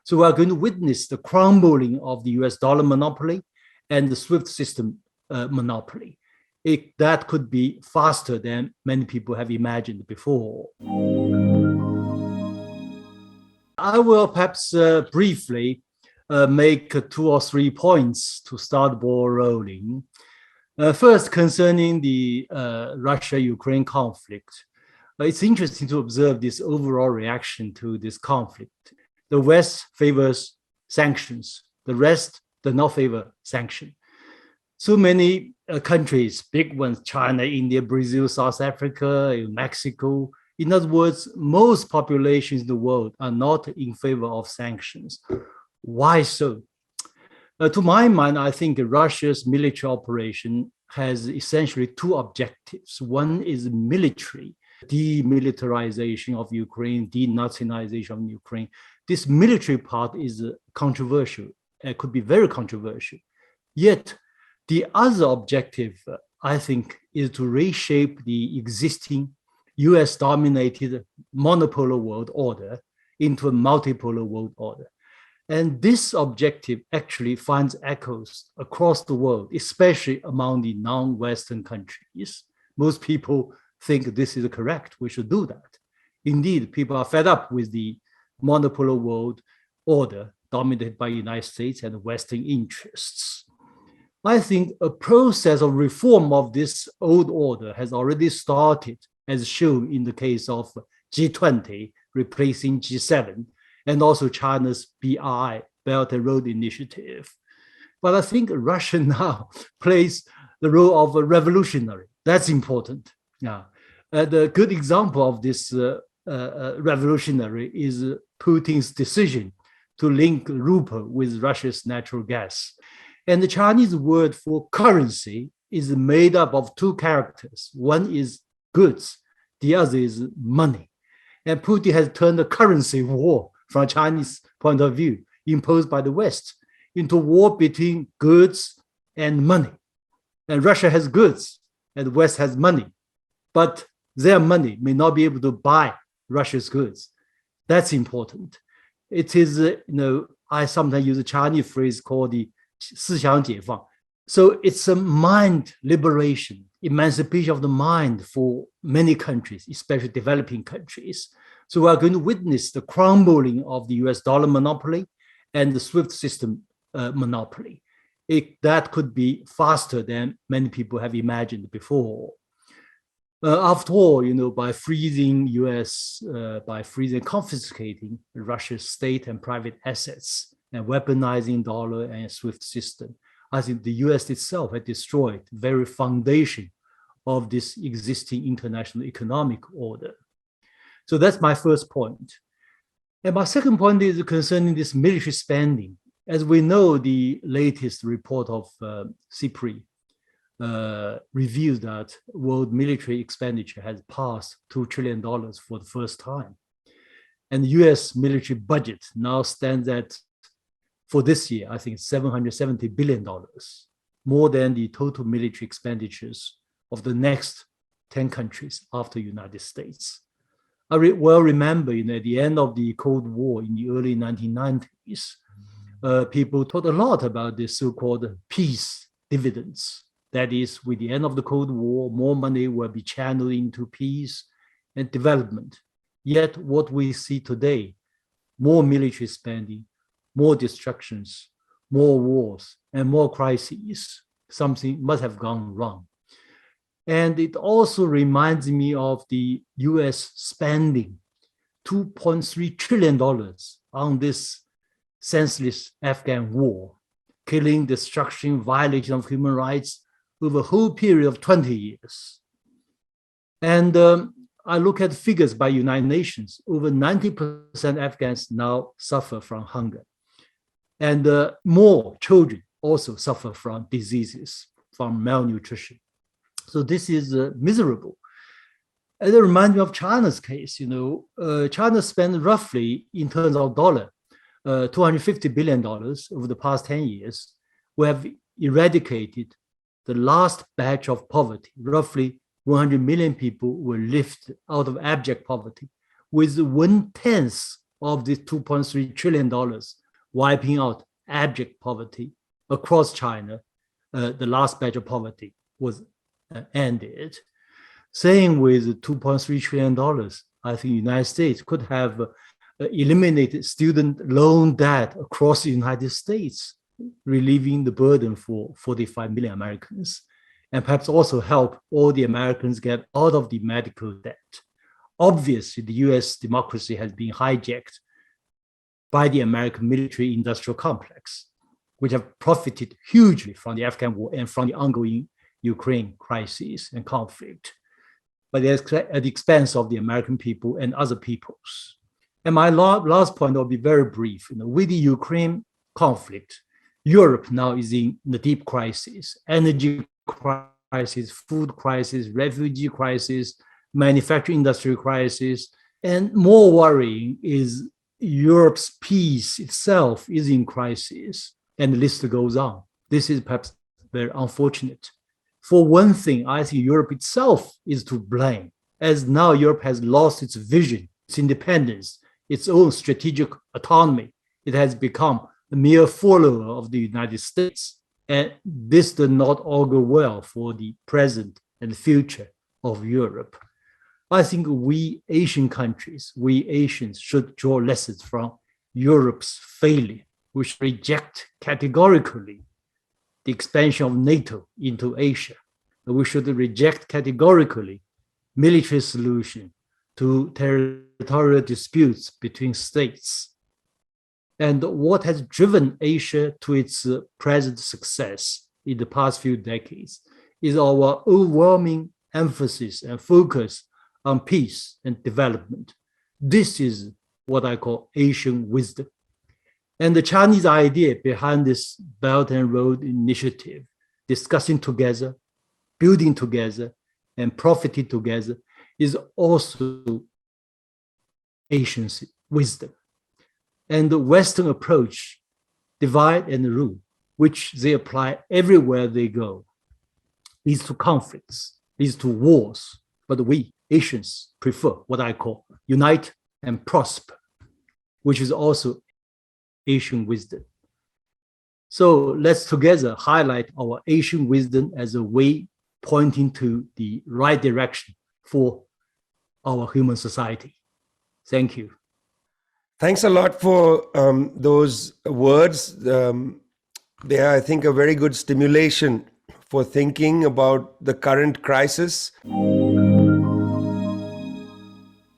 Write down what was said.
So we are going to witness the crumbling of the US dollar monopoly and the SWIFT system monopoly. That could be faster than many people have imagined before. I will perhaps briefly make 2 or 3 points to start the ball rolling. First, concerning the Russia-Ukraine conflict, it's interesting to observe this overall reaction to this conflict. The West favors sanctions. The rest does not favor sanctions. So many countries, big ones, China, India, Brazil, South Africa, Mexico. In other words, most populations in the world are not in favor of sanctions. Why so? To my mind, I think Russia's military operation has essentially 2 objectives. One is military, demilitarization of Ukraine, denationalization of Ukraine. This military part is controversial. It could be very controversial. Yet, the other objective, I think, is to reshape the existing US-dominated monopolar world order into a multipolar world order. And this objective actually finds echoes across the world, especially among the non-Western countries. Most people think this is correct. We should do that. Indeed, people are fed up with the monopolar world order dominated by the United States and Western interests. I think a process of reform of this old order has already started, as shown in the case of G20 replacing G7, and also China's BRI, Belt and Road Initiative. But I think Russia now plays the role of a revolutionary. That's important. Yeah. The good example of this revolutionary is Putin's decision to link ruble with Russia's natural gas. And the Chinese word for currency is made up of 2 characters. One is goods, the other is money. And Putin has turned the currency war from a Chinese point of view, imposed by the West, into war between goods and money. And Russia has goods and the West has money, but their money may not be able to buy Russia's goods. That's important. It is, I sometimes use a Chinese phrase called the 思想解放. So it's a mind liberation, emancipation of the mind for many countries, especially developing countries. So we are going to witness the crumbling of the US dollar monopoly and the SWIFT system monopoly. That could be faster than many people have imagined before. After all, by freezing by freezing, confiscating Russia's state and private assets and weaponizing dollar and SWIFT system, I think the US itself had destroyed the very foundation of this existing international economic order. So that's my first point. And my second point is concerning this military spending. As we know, the latest report of CIPRI reveals that world military expenditure has passed $2 trillion for the first time. And the US military budget now stands at, for this year, I think $770 billion, more than the total military expenditures of the next 10 countries after the United States. I well remember, at the end of the Cold War in the early 1990s, people talked a lot about the so-called peace dividends. That is, with the end of the Cold War, more money will be channeled into peace and development. Yet what we see today, more military spending, more destructions, more wars, and more crises. Something must have gone wrong. And it also reminds me of the US spending $2.3 trillion on this senseless Afghan war, killing, destruction, violation of human rights over a whole period of 20 years. And I look at figures by United Nations, over 90% Afghans now suffer from hunger. And more children also suffer from diseases, from malnutrition. So this is miserable. And it reminds me of China's case. China spent roughly, in terms of dollar, $250 billion over the past 10 years. We have eradicated the last batch of poverty. Roughly 100 million people were lifted out of abject poverty, with 1/10 of this $2.3 trillion, wiping out abject poverty across China, the last batch of poverty was ended. Same with $2.3 trillion. I think the United States could have eliminated student loan debt across the United States, relieving the burden for 45 million Americans, and perhaps also help all the Americans get out of the medical debt. Obviously, the US democracy has been hijacked by the American military-industrial complex, which have profited hugely from the Afghan war and from the ongoing Ukraine crisis and conflict, but at the expense of the American people and other peoples. And my last point will be very brief. With the Ukraine conflict, Europe now is in the deep crisis, energy crisis, food crisis, refugee crisis, manufacturing industry crisis, and more worrying is Europe's peace itself is in crisis, and the list goes on. This is perhaps very unfortunate. For one thing, I think Europe itself is to blame, as now Europe has lost its vision, its independence, its own strategic autonomy. It has become a mere follower of the United States, and this does not augur well for the present and future of Europe. I think we Asian countries, we Asians should draw lessons from Europe's failure. We should reject categorically the expansion of NATO into Asia. We should reject categorically military solution to territorial disputes between states. And what has driven Asia to its present success in the past few decades is our overwhelming emphasis and focus on peace and development. This is what I call Asian wisdom. And the Chinese idea behind this Belt and Road Initiative, discussing together, building together, and profiting together, is also Asian wisdom. And the Western approach, divide and rule, which they apply everywhere they go, leads to conflicts, leads to wars. But we Asians prefer what I call unite and prosper, which is also Asian wisdom. So let's together highlight our Asian wisdom as a way pointing to the right direction for our human society. Thank you. Thanks a lot for those words. They are, I think, a very good stimulation for thinking about the current crisis.